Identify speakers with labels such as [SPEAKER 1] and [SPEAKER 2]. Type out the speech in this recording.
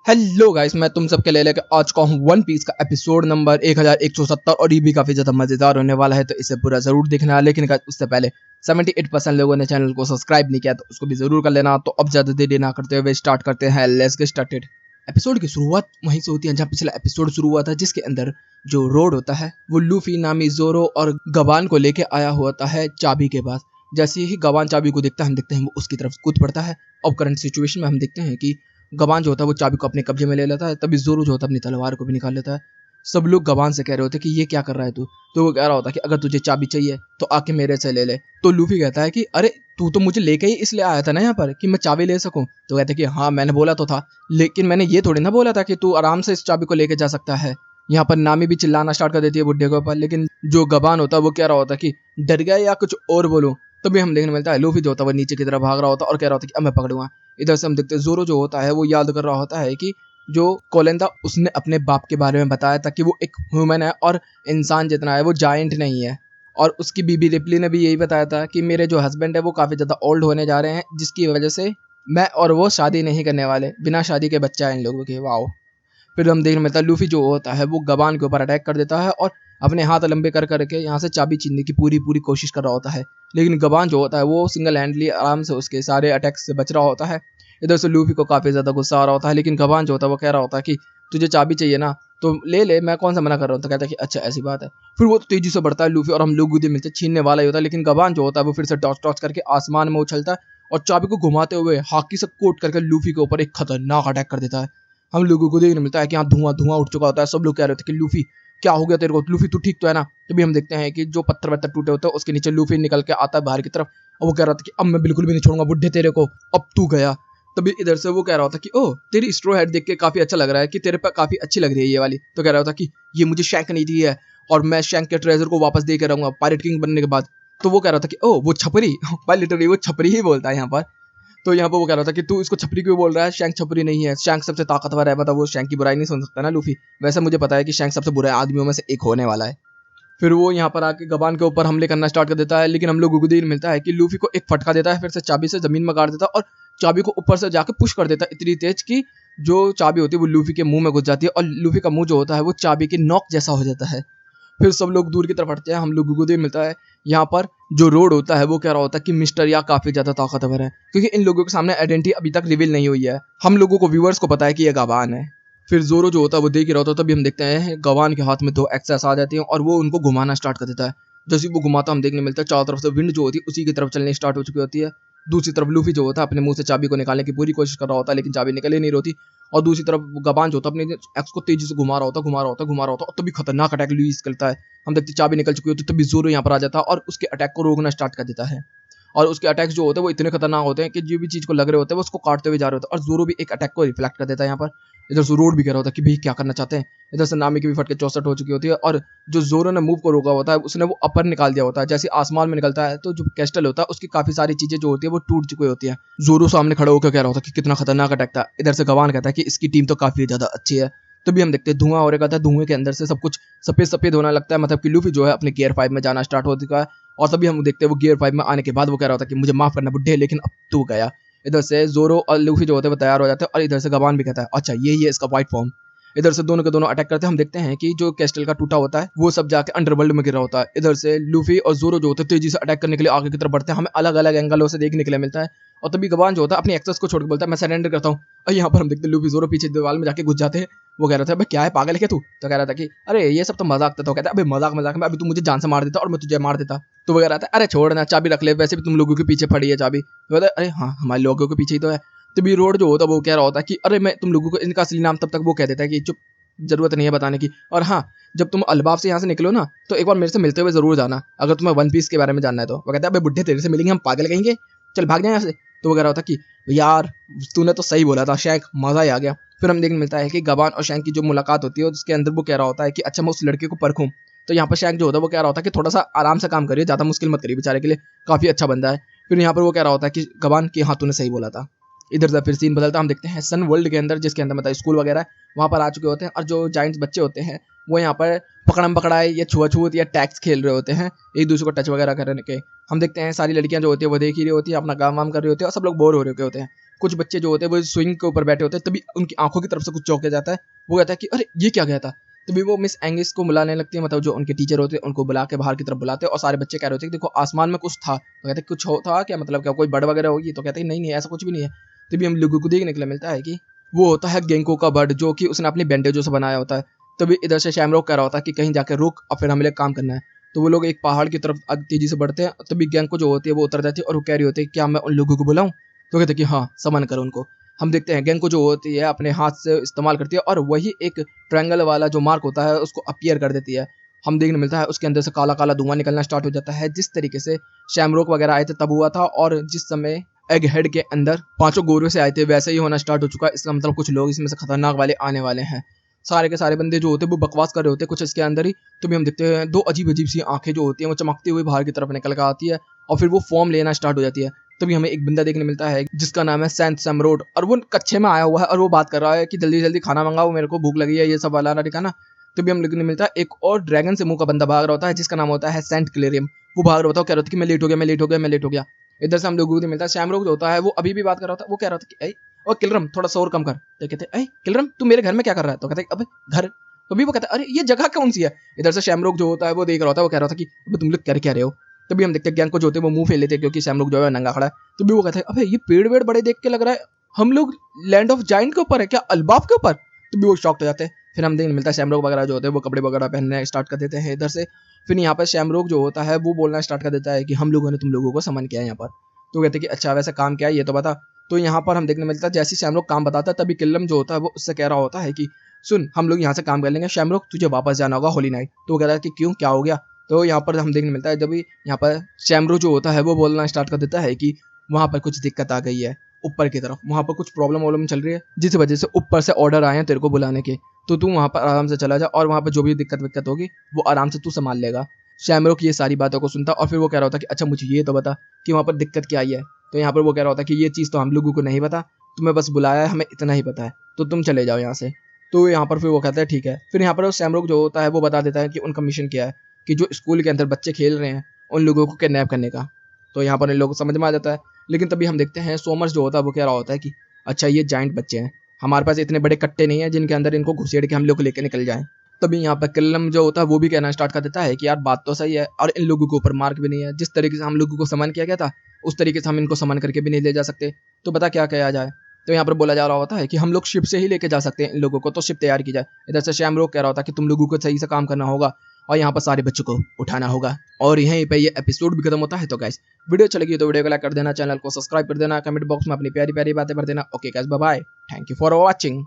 [SPEAKER 1] Hello guys, मैं तुम सबके लिए लेकर आ चुका हूँ वन पीस का एपिसोड नंबर 1170 और ये भी काफी ज्यादा मजेदार होने वाला है, तो इसे पूरा जरूर देखना। लेकिन गाइस उससे पहले 78% लोगों ने चैनल को सब्सक्राइब नहीं किया, तो उसको भी जरूर कर लेना। तो अब ज्यादा देरी ना करते हुए स्टार्ट करते हैं। Let's get started. एपिसोड की शुरुआत वहीं से होती है जहाँ पिछला एपिसोड शुरू हुआ था, जिसके अंदर जो रोड होता है वो लूफी नामी जोरो और गबान को लेके आया होता है चाबी के पास। जैसे ही गबान चाबी को देखता है, हम देखते हैं वो उसकी तरफ कूद पड़ता है। अब करंट सिचुएशन में हम देखते हैं कि गबान जो होता है वो चाबी को अपने कब्जे में ले लेता है। तभी जोरो जो होता है अपनी तलवार को भी निकाल लेता है। सब लोग गबान से कह रहे होते हैं कि ये क्या कर रहा है तू। तो वो कह रहा होता है कि अगर तुझे चाबी चाहिए तो आके मेरे से ले ले। तो लूफी कहता है कि अरे तू तो मुझे लेके ही इसलिए आया था ना यहाँ पर कि मैं चाबी ले सकूं। तो कहते हैं कि हाँ मैंने बोला तो था, लेकिन मैंने ये थोड़ी ना बोला था कि तू आराम से इस चाबी को लेके जा सकता है। यहाँ पर नामी भी चिल्लाना स्टार्ट कर देती है बुड्ढे के ऊपर, लेकिन जो गबान होता है वो कह रहा होता है कि डर गया या कुछ और बोलूं। तभी हम देखने मिलता है लूफी जो होता है वो नीचे की तरफ भाग रहा होता है और कह रहा होता है कि अब मैं पकड़ूंगा। इधर से हम देखते हैं जोरो जो होता है वो याद कर रहा होता है कि जो कोलेंदा उसने अपने बाप के बारे में बताया था कि वो एक ह्यूमन है और इंसान जितना है, वो जायंट नहीं है। और उसकी बीबी रिप्ली ने भी यही बताया था कि मेरे जो हस्बैंड है वो काफ़ी ज़्यादा ओल्ड होने जा रहे हैं, जिसकी वजह से मैं और वो शादी नहीं करने वाले, बिना शादी के बच्चा है इन लोगों के। वाओ। फिर हम देखने मिलता है लूफी जो होता है वो गबान के ऊपर अटैक कर देता है और अपने हाथ लंबे कर करके यहाँ से चाबी छीनने की पूरी पूरी कोशिश कर रहा होता है। लेकिन गबान जो होता है वो सिंगल हैंडली आराम से उसके सारे अटैक्स से बच रहा होता है। इधर से लूफी को काफ़ी ज़्यादा गुस्सा आ रहा होता है, लेकिन गबान जो होता है वो कह रहा होता है कि तुझे चाबी चाहिए ना तो ले ले, मैं कौन सा मना कर रहा हूँ। तो कहता है कि अच्छा ऐसी बात है। फिर वो तेजी से बढ़ता है लूफी और हम लोग गुदे मिलते छीनने वाला ही होता है, लेकिन गबान जो होता है वो फिर से टॉस टॉस करके आसमान में उछलता है और चाबी को घुमाते हुए हाकी से कोट करके लूफी के ऊपर एक खतरनाक अटैक कर देता है। हम लोगों को देखने मिलता है कि यहाँ धुआं धुआं उठ चुका होता है। सब लोग कह रहे थे कि लूफी क्या हो गया तेरे को, लूफी तू ठीक तो है ना। तभी हम देखते हैं कि जो पत्थर वत्थर टूटे होते हैं उसके नीचे लूफी निकल के आता है बाहर की तरफ और वो कह रहा था कि अब मैं बिल्कुल भी नहीं छोड़ूंगा बुड्ढे तेरे को, अब तू गया। तभी इधर से वो कह रहा था कि ओह तेरी स्ट्रो हेड देख के काफी अच्छा लग रहा है, कि तेरे पे काफी अच्छी लग रही है ये वाली। तो कह रहा था कि ये मुझे शैंक नहीं दी है और मैं शैंक के ट्रेजर को वापस दे के रहूंगा पायरेट किंग बनने के बाद। तो वो कह रहा था कि ओह वो छपरी भाई, लिटरली वो छपरी ही बोलता है यहाँ पर। तो यहाँ पर वो कह रहा था कि तू इसको छपरी क्यों बोल रहा है, शैंक छपरी नहीं है, शैंक सबसे ताकतवर है। मतलब वो शैंक की बुराई नहीं सुन सकता ना लूफी। वैसे मुझे पता है कि शैंक सबसे बुरे आदमियों में से एक होने वाला है। फिर वो यहाँ पर आके गबान के ऊपर हमले करना स्टार्ट कर देता है, लेकिन हम लोग गुगुदीन मिलता है कि लूफी को एक फटका देता है, फिर से चाबी से जमीन में गाड़ देता है और चाबी को ऊपर से जाके पुश कर देता है इतनी तेज कि जो चाबी होती है वो लूफी के मुंह में घुस जाती है और लूफी का मुंह जो होता है वो चाबी की नोक जैसा हो जाता है। फिर सब लोग दूर की तरफ हटते हैं। हम लोग गुगुदे मिलता है यहाँ पर जो रोड होता है वो कह रहा होता है कि मिस्टर या काफी ज्यादा ताकतवर है, क्योंकि इन लोगों के सामने आइडेंटिटी अभी तक रिवील नहीं हुई है। हम लोगों को व्यूअर्स को पता है कि ये गवान है। फिर जोरो जो होता है वो देख ही रहा होता है, तभी हम देखते हैं गवान के हाथ में दो एक्सेस आ जाती हैं और वो उनको घुमाना स्टार्ट कर देता है। जैसे वो घुमाता हम देखने मिलता है चारों तरफ से विंड जो होती है उसी की तरफ चलनी स्टार्ट हो चुकी होती है। दूसरी तरफ लूफी जो होता है अपने मुंह से चाबी को निकालने की पूरी कोशिश कर रहा होता है, लेकिन चाबी निकल ही नहीं रही। और दूसरी तरफ गबान जो होता है अपने एक्स को तेजी से घुमा रहा होता है, घुमा रहा होता है, घुमा रहा होता है और तभी खतरनाक अटैक लुइस करता है। हम देखते चाबी निकल चुकी होती है, तभी जोरो यहाँ पर आ जाता है और उसके अटैक को रोकना स्टार्ट कर देता है। और उसके अटैक्स जो होते हैं वो इतने खतरनाक होते हैं कि जो भी चीज को लग रहे होते हैं वो उसको काटते हुए जा रहे होते हैं। और जोरो भी एक अटैक को रिफ्लेक्ट कर देता है यहाँ पर। इधर से रोड भी कह रहा होता है कि भाई क्या करना चाहते हैं। इधर से नामी की भी फटके 64 हो चुकी होती है और जो जोरो ने मूव को रोका होता है उसने वो अपर निकाल दिया होता है। जैसे आसमान में निकलता है तो जो कैस्टल होता है उसकी काफी सारी चीजें जो होती है वो टूट चुकी होती है। जोरो सामने खड़ा होकर कह रहा होता है कि कितना खतरनाक अटैक था। इधर से गवान कहता है कि इसकी टीम तो काफी ज्यादा अच्छी है। तभी हम देखते हैं धुआं हो रहा था, धुएं के अंदर से सब कुछ सफेद सफेद होने लगता है, मतलब कि लूफी जो है अपने गियर 5 में जाना स्टार्ट हो चुका है। और तभी हम देखते हैं वो गियर 5 में आने के बाद वो कह रहा था कि मुझे माफ करना बुड्ढे, लेकिन अब तू गया। इधर से जोरो और लूफी जो होते हैं वो तैयार हो जाते हैं और इधर से गवान भी कहता है अच्छा यही है इसका व्हाइट फॉर्म। इधर से दोनों के दोनों अटैक करते हैं। हम देखते हैं कि जो कैस्टल का टूटा होता है वो सब जाके अंडरवर्ल्ड में गिरा होता है। इधर से लूफी और जोरो जो होते हैं तेजी से अटैक करने के लिए आगे की तरफ बढ़ते हैं। हमें अलग अलग एंगलों से देखने के लिए मिलता है और तभी गवान जो होता है अपनी एक्सेस को छोड़ के बोलता है मैं सरेंडर करता हूँ। और यहाँ पर हम देखते हैं लूफी जोरो पीछे दीवार में जाके घुस जाते हैं। वो कह रहा था भाई क्या है पागल है क्या तू। तो कह रहा था कि अरे ये सब तो मजाक था। तो कहता है अबे मजाक मजाक में अभी तू मुझे जान से मार देता और मैं तुझे मार देता। तो वो कह रहा था अरे छोड़ ना, चाबी रख ले, वैसे भी तुम लोगों के पीछे पड़ी है चाबी। तो कहता है अरे हाँ हमारे लोगों के पीछे ही तो है। तभी रोड जो होता है वो कह रहा होता है कि अरे मैं तुम लोगों को इनका असली नाम, तब तक वो कह देता है कि चुप, जरूरत नहीं है बताने की। और हाँ जब तुम अलबाब से यहाँ से निकलो ना तो एक बार मेरे से मिलते हुए जरूर जाना अगर तुम्हें वन पीस के बारे में जानना है। तो वो कहता है अबे बुड्ढे तेरे से मिलेंगे हम पागल कहेंगे, चल भाग जाए यहाँ से। तो वो कह रहा होता कि यार तूने तो सही बोला था शैंक, मजा ही आ गया। फिर हम देखने मिलता है कि गबान और शैंक की जो मुलाकात होती है उसके अंदर वो कह रहा होता है कि अच्छा मैं उस लड़के को परखूं। तो यहाँ पर शैंक जो होता है वो कह रहा होता है कि थोड़ा सा आराम से काम करिए, ज्यादा मुश्किल मत करिए, बेचारे के लिए काफी अच्छा बंदा है। फिर यहाँ पर वो कह रहा होता है कि गबान की हाँ तूने सही बोला था। इधर से फिर सीन बदलता हम देखते हैं सन वर्ल्ड के अंदर, जिसके अंदर मतलब स्कूल वगैरह वहाँ पर आ चुके होते हैं और जो जाइंट्स बच्चे होते हैं वो यहाँ पर पकड़म पकड़ाई या छुआछूत या टैक्स खेल रहे होते हैं, एक दूसरे को टच वगैरह करने के। हम देखते हैं सारी लड़कियां जो होती है वो देख ही रही होती है, अपना काम वाम कर रही होती है और सब लोग बोर हो रहे होते हैं। कुछ बच्चे जो होते हैं वो स्विंग के ऊपर बैठे होते हैं, तभी उनकी आंखों की तरफ से कुछ चौंक जाता है। वो कहता है कि अरे ये क्या गया था। तभी वो मिस एंगिस को बुलाने लगती है, मतलब जो उनके टीचर होते हैं उनको बुला के बाहर की तरफ बुलाते हैं और सारे बच्चे कह रहे होते हैं कि देखो आसमान में कुछ था। तो कहते हैं कुछ हो था क्या, मतलब क्या कोई बर्ड वगैरह होगी। तो कहते हैं नहीं नहीं ऐसा कुछ भी नहीं है। तभी हम लोगों को देखने के लिए मिलता है कि वो होता है गेंको का बर्ड, जो कि उसने अपनी बैंडेजों से बनाया होता है। तभी इधर से शैमरॉक कह रहा होता है कि कहीं जाके रुक और फिर हमें एक काम करना है। तो वो लोग एक पहाड़ की तरफ तेजी से बढ़ते हैं। तभी गेंको जो होती है वो उतर जाती है और वो कह रही होती है क्या मैं उन लोगों को बुलाऊं। तो कहते हैं कि हाँ समन करो उनको। हम देखते हैं गेंको जो होती है अपने हाथ से इस्तेमाल करती है और वही एक ट्रायंगल वाला जो मार्क होता है उसको अपीयर कर देती है। हम देखने मिलता है उसके अंदर से काला काला धुआं निकलना स्टार्ट हो जाता है, जिस तरीके से शैमरॉक वगैरह आए थे तब हुआ था, और जिस समय एग हेड के अंदर 5 गोरों से आए थे वैसे ही होना स्टार्ट हो चुका है। इसका मतलब कुछ लोग इसमें से खतरनाक वाले आने वाले हैं। सारे के सारे बंदे जो होते हैं वो बकवास कर रहे होते हैं कुछ इसके अंदर ही। तो भी हम देखते हैं 2 अजीब अजीब सी आंखें जो होती हैं वो चमकती हुई बाहर की तरफ निकल कर आती है और फिर वो फॉर्म लेना स्टार्ट हो जाती है। तभी हमें एक बंदा देखने मिलता है जिसका नाम है सेंट समरोड, और वो कच्छे में आया हुआ है और वो बात कर रहा है कि जल्दी जल्दी खाना मंगाओ, मेरे को भूख लगी है, ये सब वाला ठिकाना। तभी हम देखने मिलता है एक और ड्रैगन से मुंह का बंदा भाग रहा होता है जिसका नाम होता है सेंट क्लेरियम। वो भाग रहा होता है, कह रहा था कि मैं लेट हो गया, मैं लेट हो गया, मैं लेट हो गया। इधर से हम लोगों को मिलता है शैमरॉक जो होता है वो अभी भी बात कर रहा होता है। वो कह रहा था कि ऐ ओ किलरम थोड़ा शोर कम कर। तो कहते हैं ऐ किलरम तू मेरे घर में क्या कर रहा है। तो कहते हैं अबे घर। तो भी वो कहता है अरे ये जगह कौन सी है। इधर से शैमरॉक जो होता है वो देख रहा होता है, वो कह रहा था कि अबे तुम लोग कर क्या रहे हो। तभी हम देखते हैं गेंको जो होते हैं वो मुंह फेर लेते हैं क्योंकि शैमरॉक जो है नंगा खड़ा है। तभी वो कहता है अबे ये पेड़ वेड़ बड़े देख के लग रहा है हम लोग लैंड ऑफ जाइंट के ऊपर है क्या, अलबाब के ऊपर। तभी वो शॉक्ड हो जाते हैं। फिर हम देखने मिलता है शैमरॉक वगैरह जो होते हैं वो कपड़े वगैरह पहनने स्टार्ट कर देते हैं इधर से। फिर यहाँ पर शैमरॉक जो होता है वो बोलना स्टार्ट कर देता है कि हम लोगों ने तुम लोगों को समन किया है यहाँ पर। तो कहते हैं कि अच्छा वैसे काम क्या है ये तो बता। तो यहाँ पर हम देखने मिलता है जैसे शैमरॉक काम बताता है तभी किल्लम जो होता है वो उससे कह रहा होता है कि सुन हम लोग यहाँ से काम कर लेंगे, शैमरॉक तुझे वापस जाना होगा होली नाइट। तो वो कहता है कि क्यों क्या हो गया। तो यहाँ पर हम देखने मिलता है जब यहाँ पर शैमरॉक जो होता है वो बोलना स्टार्ट कर देता है कि वहाँ पर कुछ दिक्कत आ गई है ऊपर की तरफ, वहाँ पर कुछ प्रॉब्लम वॉब्लम चल रही है जिस वजह से ऊपर से ऑर्डर आए हैं तेरे को बुलाने के। तो तू वहाँ पर आराम से चला जा और वहाँ पर जो भी दिक्कत विक्कत होगी वो आराम से तू संभाल लेगा। शैमरॉक ये सारी बातों को सुनता और फिर वो कह रहा होता कि अच्छा मुझे ये तो बता कि वहाँ पर दिक्कत क्या आई है। तो यहाँ पर वो कह रहा होता कि ये चीज़ तो हम लोगों को नहीं पता, तुम्हें बस बुलाया है, हमें इतना ही पता है, तो तुम चले जाओ यहाँ से। तो यहाँ पर फिर वो कहता है ठीक है। फिर यहाँ पर शैमरॉक जो होता है वो बता देता है कि उनका मिशन क्या है, कि जो स्कूल के अंदर बच्चे खेल रहे हैं उन लोगों को किडनैप करने का। तो यहाँ पर इन लोगों को समझ में आ जाता है। लेकिन तभी हम देखते हैं सोमर्स जो होता है वो कह रहा होता है कि अच्छा ये जाइंट बच्चे हैं, हमारे पास इतने बड़े कट्टे नहीं है जिनके अंदर इनको घुसेड़ के हम लोग लेके निकल जाएं। तभी यहाँ पर किल्लम जो होता है वो भी कहना स्टार्ट कर देता है कि यार बात तो सही है और इन लोगों के ऊपर मार्क भी नहीं है, जिस तरीके से हम लोगों को समन किया गया था उस तरीके से हम इनको समन करके भी नहीं ले जा सकते। तो बता क्या किया जाए। तो यहाँ पर बोला जा रहा होता है कि हम लोग शिप से ही लेके जा सकते हैं इन लोगों को, तो शिप तैयार की जाए। इधर से शैमरॉक कह रहा होता है कि तुम लोगों को सही से काम करना होगा और यहाँ पर सारे बच्चों को उठाना होगा। और यहीं पे ये एपिसोड भी खत्म होता है। तो गाइस वीडियो अच्छी लगी तो वीडियो को लाइक कर देना, चैनल को सब्सक्राइब कर देना, कमेंट बॉक्स में अपनी प्यारी प्यारी बातें भर देना। Okay guys bye bye, thank you for watching.